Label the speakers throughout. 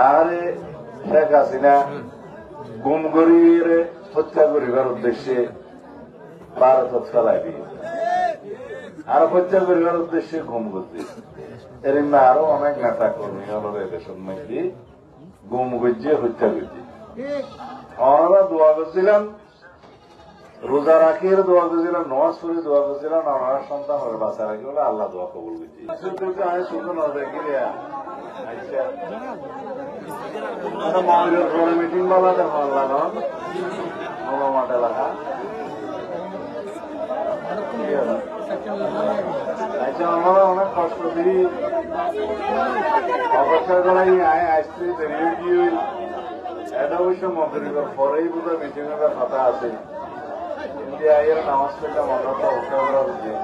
Speaker 1: আরে শেখ হাসিনা গুম করিয়ে হত্যা করিবার উদ্দেশ্যে ভারত ফেলাই দিয়ে আর হত্যা করিবার উদ্দেশ্যে গুম করছে। এর আরো অনেক নেতা কর্মী হলো দেশের মধ্যে গুম করছে, হত্যা করছে। ওনারা দোয়া করছিলেন, রোজা রাখিয়ে দোয়া করছিলেন, নমাজ পড়ে দোয়া করছিলেন, ওনার সন্তান ওরা বাঁচা রাখি বলে আল্লাহ দোয়া কবুল করছি। আমি শুধু মিটিং বলা দেখো আল্লাহ মাঠ এলাকা আচ্ছা, আমরা অনেক কষ্ট দিই অপেক্ষা করাই আসছি দেরি এটা অবশ্য মন্ত্রীর পরেই বোধহয় মিটিং এর কথা আছে। ইন্ডিয়া নামাজ পেলাম আমরা তো অপেক্ষা করা উচিত।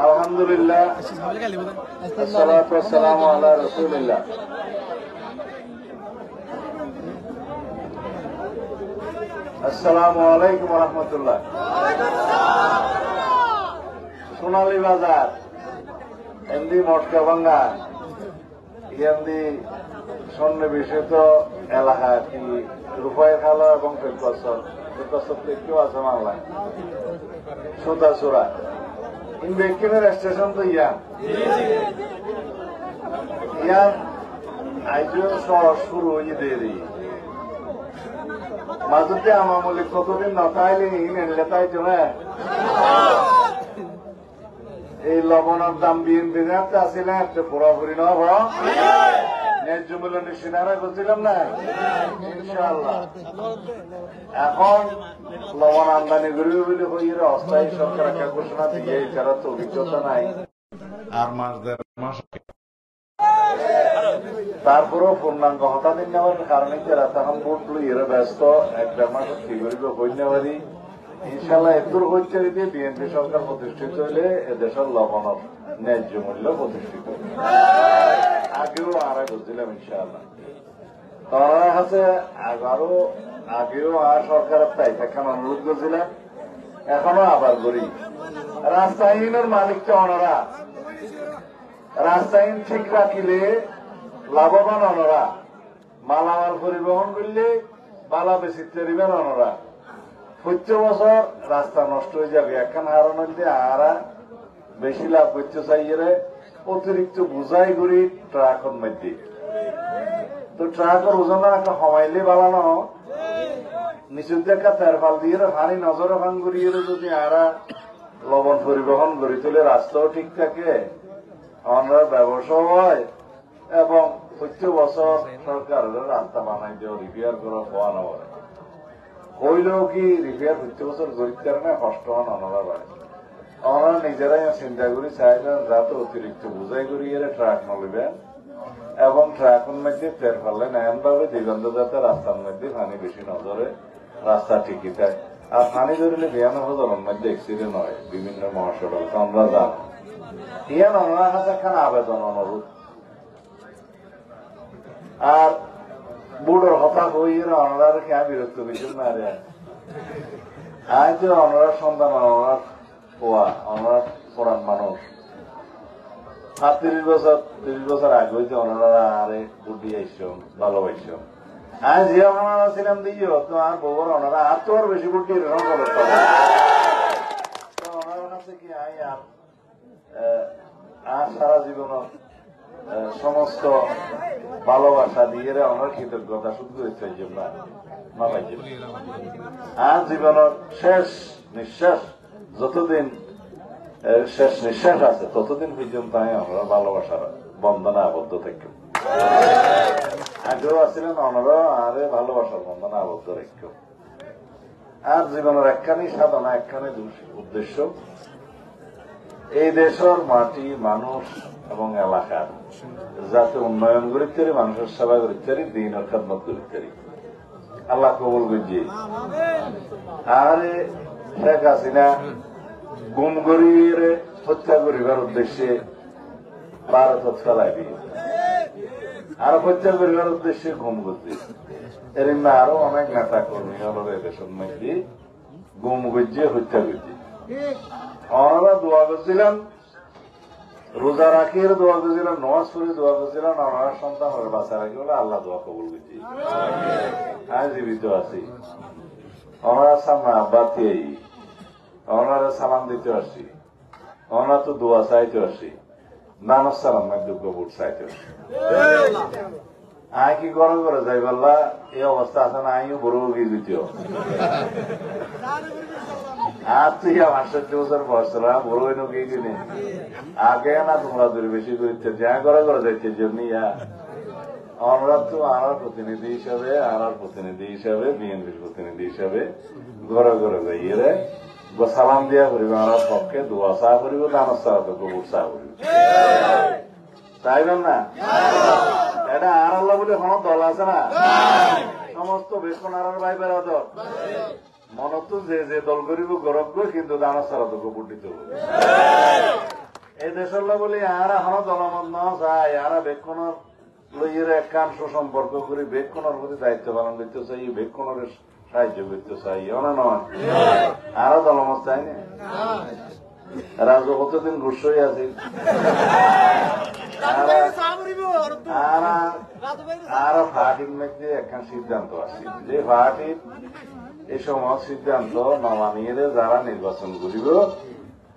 Speaker 1: আলহামদুলিল্লাহ, আসসালাতু ওয়াসসালামু আলা রাসূলিল্লাহ। আসসালামু আলাইকুম ওয়া রাহমাতুল্লাহ। সোনালী বাজার এমনি মটকা ভাঙ্গা এমনি সন্নিবেশিত এলাকা কি রূপায় খালো এবং ফেরকসর একটু আছে বাংলায় সুতাচুরা বেকিনের স্টেশন তো ইয়ান আইজিও শুরু হয়ে দেরি মাজতে আমার মূল্য কতদিন নতাইলে এনলে তাই চলে এই লবণের দাম বিএনপি আসিলে পুরোপুরি নব ন্যায্য মূল্য নিশ্চিনারা করছিলাম না ইনশাআল্লাহ। এখন লবণ আমদানি করবে বলে হয়ে অস্থায়ী সরকার একটা ঘোষণা দিয়ে এছাড়া তো অভিজ্ঞতা নাই। আর মাস দেড় মাস তারপরেও পূর্ণাঙ্গ হতাদিন নেওয়ার কারণে যারা তখন ভোট লইয়ে ব্যস্ত এক দেড় মাস কি করবে হইতে পারি ইনশাল্লাহ। এদূর হচ্ছে দিয়ে বিএনপি সরকার প্রতিষ্ঠিত হইলে এদেশের লবণের ন্যায্য মূল্য প্রতিষ্ঠিত আগেও আর বুঝছিলাম ইনশাআল্লাহ। তার কাছে আগেও আর সরকারের তাই এখন অনুরোধ করছিলাম, এখনো আবার করি। রাস্তাহীনের মালিকটা ওনারা, রাস্তাহীন ঠিক রাখিলে লাভবান ওনারা, মালামাল পরিবহন করলে বালা বেশি তেরিবেন ওনারা। 25 বছর রাস্তা নষ্ট হয়ে যাবে এখন হারান হইলে আরা বেশি লাভ করতে চাইয়ে অতিরিক্ত বুঝাই করি ট্রাকের মধ্যে। তো ট্রাকের ওজন একটা কমাইলে বালানো নিচুর দেখা তেরফাল দিয়ে পানি নজরে ভাঙ করিয়ে যদি আরা লবণ পরিবহন গড়ি তুলে রাস্তাও ঠিক থাকে, আমরা ব্যবসাও হয় এবং 25 বছর সরকারের রাস্তা বানাই দেওয়া রিপেয়ার করা হওয়া না হয় হইলেও কি রিপেয়ার 25 বছর গরিব কারণে কষ্ট হন ওনারা হয়। ওনারা নিজেরাই চিন্তা করি চাইলেন যাতে অতিরিক্ত বুঝাই করিয়ে ট্রাক নলিবেন এবং ট্রাকের মধ্যে তেল ফেললেন এমনভাবে দিগন্ত যাতে রাস্তার মধ্যে পানি বেশি নজরে রাস্তা ঠিকই থাকে। আর পানি ধরলে 92 মধ্যে অ্যাক্সিডেন্ট হয় বিভিন্ন মহাসড়ক আমরা জান। ইয়ান ওনার কাছে একখান আবেদন অনুরোধ আর বুড়োর হতাশ হইয়ে ওনার খেয়া বিরক্ত কিছু না রে আজ ওনার সন্তান ওনার পোয়া ওনার পুরান মানুষ 30 বছর আগে হইতে ওনারা আরে বুদ্ধি আইসম ভালোবাসম। আমি যে ওনারা ছিলাম দিও তো আর বউর ওনারা আর তো আর বেশি বুদ্ধি ওনার কাছে কি আর সারা জীবন সমস্ত ভালোবাসা দিয়ে আমার কৃতজ্ঞতা শুধু হয়েছে আর জীবনের শেষ নিঃশ্বাস যতদিন শেষ নিঃশ্বাস আছে ততদিন পর্যন্ত আমরা ভালোবাসার বন্ধনে আবদ্ধ থাকি। আগেও আছিলেন ওনারা আরে ভালোবাসার বন্ধনে আবদ্ধ রাখ। আর জীবনের একখানি সাধনা একখানি উদ্দেশ্য এই দেশের মাটি মানুষ এবং এলাকার যাতে উন্নয়ন করতে পারি, মানুষের সেবা করতে পারি, দিনের খেদমত করতে পারি। আল্লাহ কবুল করছি। আরে শেখ হাসিনা গুম করিয়ে হত্যা করিবার উদ্দেশ্যে ভারত ফেলাই দিয়ে আর হত্যা করিবার উদ্দেশ্যে গুম করছে। এর আরো অনেক নেতা কর্মী হলো দেশের মধ্যে গুম করছে, হত্যা করছে। ওনারা দোয়া করছিলেন, রোজা রাখিয়ে দোয়া করছিলেন, নামাজ পড়ে দোয়া করছিলেন, ওনার সন্তান ওরা বাঁচা রাখি বলে আল্লাহ দোয়া কবুল করছি। আমি জীবিত আছি। ওনারা সামনে আব্বা দিয়েই ওনারা সালাম দিতে আসছি, ওনারা তো দোয়া চাইতে আসছি, নানস সালাম দুঃখ বুট চাইতে আসছি। আয় কি গরম করে যাই বললা এই অবস্থা আছে না, আমিও বড় গিয়ে দ্বিতীয় আর তুই 68 বছর বসরা বড় হইন কি কিনে আগে না তোমরা দূরে বেশি করতে যা করে যাইতে জন্য আমরা তো আর প্রতিনিধি হিসাবে বিএনপির প্রতিনিধি হিসাবে ঘরে ঘরে যাইয়ে রে সালাম দিয়া করিব, আমার পক্ষে দোয়া চা করিব, দানস চা তো গোবর চা করিব, চাইবেন না? এটা আর আল্লাহ বলে কোন দল আছে না? সমস্ত বেশন আর ভাই বেড়া দল মনত যে দল করিব গরব কিন্তু দানস চা তো গোবর দিতে হবে। এই দেশের বলি আর এখনো দলমত ন চাই, আর বেক্ষণের লইয়ের এক কান সুসম্পর্ক করি, বেক্ষণের প্রতি দায়িত্ব পালন করতে চাই, বেক্ষণের সাহায্য করতে চাই, না নয়? আরো দলমত চাই না? রাজু কতদিন ঘুষই আছে, আর ফাটির মধ্যে একখান সিদ্ধান্ত আছে, যে ফাটির এই সময় সিদ্ধান্ত নমানিয়ে যারা নির্বাচন করিব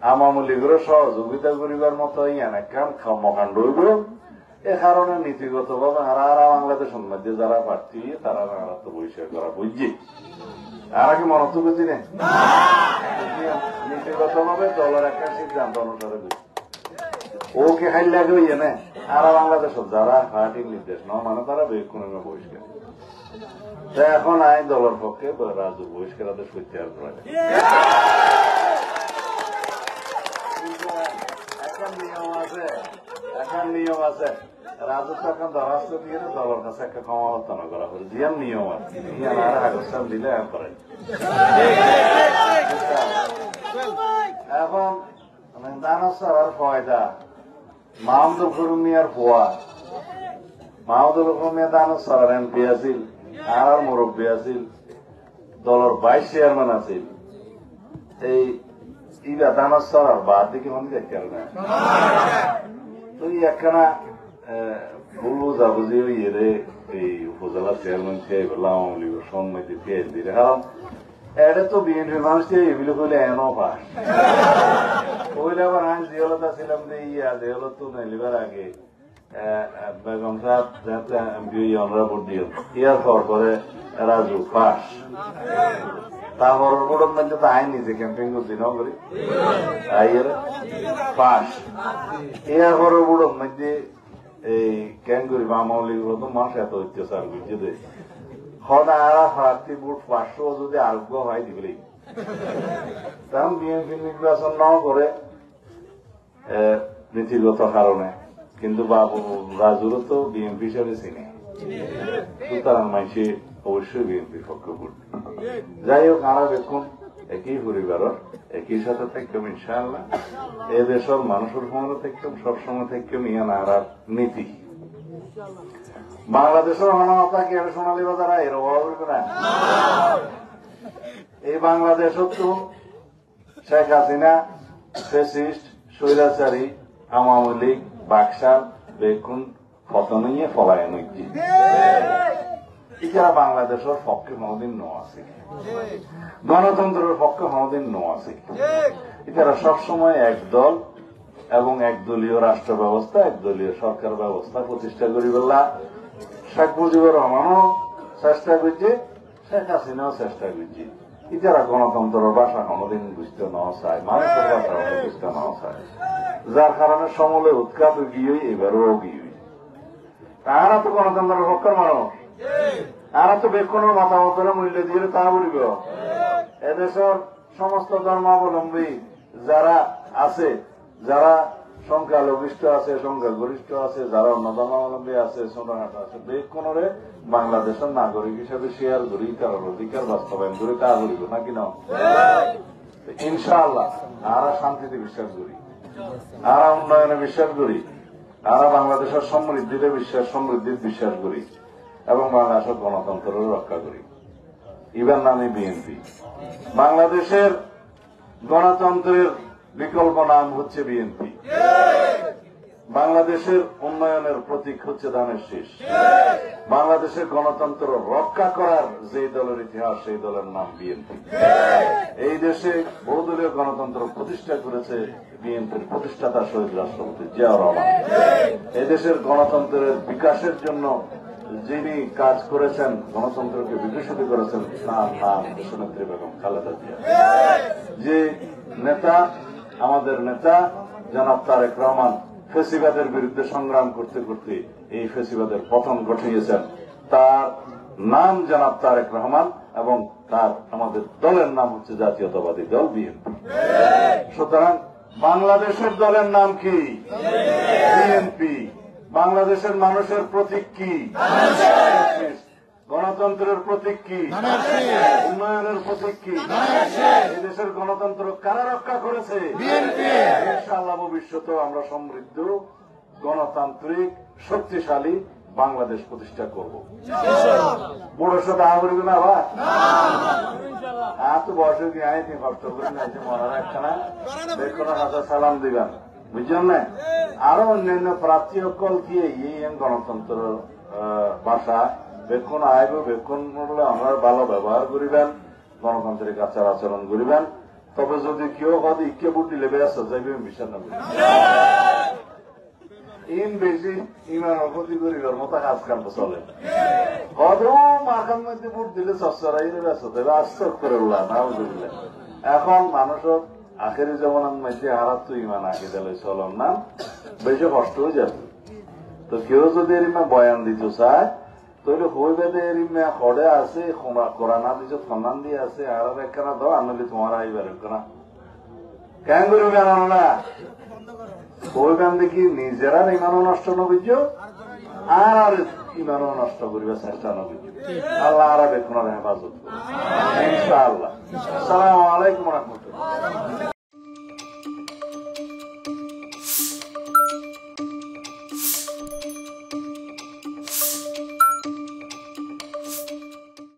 Speaker 1: আওয়ামী লীগের সহযোগিতা করিবার মতো ইয়ান একখান কর্মকাণ্ড হইব। এ কারণে নীতিগত ভাবে আর বাংলাদেশের মধ্যে যারা প্রার্থী তারা তো বৈষয় করা বুঝছি, আর কি মনে তো বুঝি না, নীতিগত ভাবে দলের একটা সিদ্ধান্ত অনুসারে বুঝি ওকে খাই লাগে ইয়ে না। আর বাংলাদেশের যারা পার্টির নির্দেশ ন মানে তারা বেকুনে বহিষ্কার। এখন আইন দলের পক্ষে রাজু বহিষ্কার আদেশ করতে আর এখন নিয়ম আছে, রাজস্ব এখন দরখাস্ত দিয়ে দলের কাছে একটা ক্ষমাবর্তন করা হবে, জিয়ার নিয়ম আছে, আর আগস্টান দিলে করে। এখন দানস আর ফয়দা মাহমুদুল করিম মিয়ার ফোয়া, মাহমুদুল করিম মিয়া দানস সরার এমপি আছিল, আর মুরব্বী আছিল, দলের ভাইস চেয়ারম্যান আছিল। এই ইবা দানস সরার বাদ দিকে মনে দেখতে না তুই একখানা ভুল বুঝাবুঝি ইয়ে রে এই উপজেলা চেয়ারম্যান খেয়ে বললাম আওয়ামী লীগের সম্মতি খেয়ে দিলে, কারণ এটা তো বিএনপির মানুষ এগুলো করলে এনও পাস ওইলে আবার আমি জিহলতা ছিলাম যে জিহলত তো নেলিবার আগে বেগম সাহেব যাতে এমপি আমরা ভোট দিও ইয়ার পরে রাজু পাস, তারপর ভোটের মধ্যে তো আইন নিজে ক্যাম্পেইন করছি ন করি আইয়ের পাস, ইয়ার পরে ভোটের মধ্যে এই কেন করি আওয়ামী লীগের তো মানুষ এত অত্যাচার করছে যে সদায় প্রার্থী ভোট 500 যদি আরোগ্য হয় দিবলি, কারণ বিএনপি নির্বাচন ন করে নীতিগত কারণে, কিন্তু বাবু রাজুরও তো বিএনপি হিসাবে চিনে, সুতরাং মানুষে অবশ্যই বিএনপির পক্ষে ভোট। যাই হোক আমরা দেখুন একই পরিবারের একই সাথে থাকতাম ইনশাআল্লাহ, এ দেশের মানুষের সময় থাকতাম সবসময় থাকতাম ইয়ান আর নীতি। বাংলাদেশের মানবতা কি সোনালী বাজারা এর অভাব হইবে না? এই বাংলাদেশত তো শেখ হাসিনা ফেসিস্ট স্বৈরাচারী আওয়ামী লীগ বাকশাল বেকুন ফতনিয়ে ফলায় নইছি, এছাড়া বাংলাদেশের পক্ষে কোনদিন ন আছে, গণতন্ত্রের পক্ষে কোনদিন ন আছে, এছাড়া সবসময় এক দল এবং একদলীয় রাষ্ট্র ব্যবস্থা একদলীয় সরকার ব্যবস্থা প্রতিষ্ঠা করি বললা শেখ মুজিবুর রহমানও চেষ্টা করছে, শেখ হাসিনাও চেষ্টা করছে, এছাড়া গণতন্ত্রের ভাষা কোনদিন বুঝতে নেওয়া চায়, মানুষের ভাষা বুঝতে নেওয়া চায়, যার কারণে সমলে উৎখাত গিয়ে এবারও গিয়ে তারা তো গণতন্ত্রের পক্ষের মানুষ, তারা তো বেক্ষণের মতামতের মূল্য দিয়ে তা বলিব। এদেশের সমস্ত ধর্মাবলম্বী যারা আছে, যারা সংখ্যালঘিষ্ঠ আছে, সংখ্যাগরিষ্ঠ আছে, যারা অন্য ধর্মাবলম্বী আছে, ছোটখাটো আছে, বেক্ষণরে বাংলাদেশের নাগরিক হিসেবে শেয়ার করি, তার অধিকার বাস্তবায়ন করে তা বলিব নাকি না? ইনশাআল্লাহ আমরা শান্তিতে বিশ্বাস করি, আমরা উন্নয়নে বিশ্বাস করি, আমরা বাংলাদেশের সমৃদ্ধির বিশ্বাস করি এবং বাংলাদেশের গণতন্ত্রের রক্ষা করি। ইবার নামই বিএনপি। বাংলাদেশের গণতন্ত্রের বিকল্প নাম হচ্ছে বিএনপি। বাংলাদেশের উন্নয়নের প্রতীক হচ্ছে ধানের শীষ। বাংলাদেশের গণতন্ত্র রক্ষা করার যে দলের ইতিহাস, সেই দলের নাম বিএনপি। এই দেশে বহুদলীয় গণতন্ত্র প্রতিষ্ঠা করেছে বিএনপির প্রতিষ্ঠাতা শহীদ রাষ্ট্রপতি জিয়াউর রহমান। এই দেশের গণতন্ত্রের বিকাশের জন্য যিনি কাজ করেছেন, গণতন্ত্রকে বিকশিত করেছেন, তার নাম দেশনেত্রী বেগম খালেদা জিয়া। যে নেতা, আমাদের নেতা জনাব তারেক রহমান ফেসিবাদের বিরুদ্ধে সংগ্রাম করতে করতে এই ফেসিবাদের পতন ঘটিয়েছেন, তার নাম জনাব তারেক রহমান এবং তার আমাদের দলের নাম হচ্ছে জাতীয়তাবাদী দল বিএনপি। সুতরাং বাংলাদেশের দলের নাম কি? বিএনপি। বাংলাদেশের মানুষের প্রতীক কি? গণতন্ত্রের প্রতীক কি? উন্নয়নের প্রতীক কি? এই দেশের গণতন্ত্র কারা রক্ষা করেছে? ইনশাআল্লাহ ভবিষ্যতেও আমরা সমৃদ্ধ, গণতান্ত্রিক, শক্তিশালী বাংলাদেশ প্রতিষ্ঠা করব। বুড়োর সাথে আহরিবে না আবার তো বয়সে দিয়ে আইনি কষ্ট করে নিয়েছে মরার একখানা বেক্ষণ হাজার সালাম দিবেন, বুঝছেন না? আরো অন্যান্য প্রার্থী সকল দিয়ে এই গণতন্ত্র ভাষা বেক্ষণ আইব, বেক্ষণ করলে আমরা ভালো ব্যবহার করিবেন, গণতান্ত্রিক আচার আচরণ করিবেন। তবে যদি কেউ হদ ইকে বুট দিলে বেশ যাইবে বিশ্বাস না করি ইন বেশি ইমান অপতি করিবার মতো কাজ কাম চলে। হদও মাখার মধ্যে বুট দিলে চচ্চরাই ব্যস্ত দেবে আশ্চর্য করে উল্লা না বুঝলে। এখন মানুষের আখেরি জমানার মধ্যে হারাত তো ইমান আঁকি দিলে চলন না, বেশি কষ্ট হয়ে যাবে। তো কেউ যদি এরিমা বয়ান দিতে চায় তাহলে হইবে এরিমা খড়ে আছে, কোরআনা দিচ্ছে, সন্ধান দিয়ে আছে, আর একখানা দাও আনলে তোমার আইবার একখানা কেন করবে আনো না। ওইখান দেখি নিজেরা ইমানও নষ্ট নবীজ আর ইমানও নষ্ট করিবে চেষ্টা নবীজ। আল্লাহ আর বেক্ষণ হেফাজত করবে ইনশাআল্লাহ। আসসালামু আলাইকুম ওয়া রাহমাতুল্লাহ।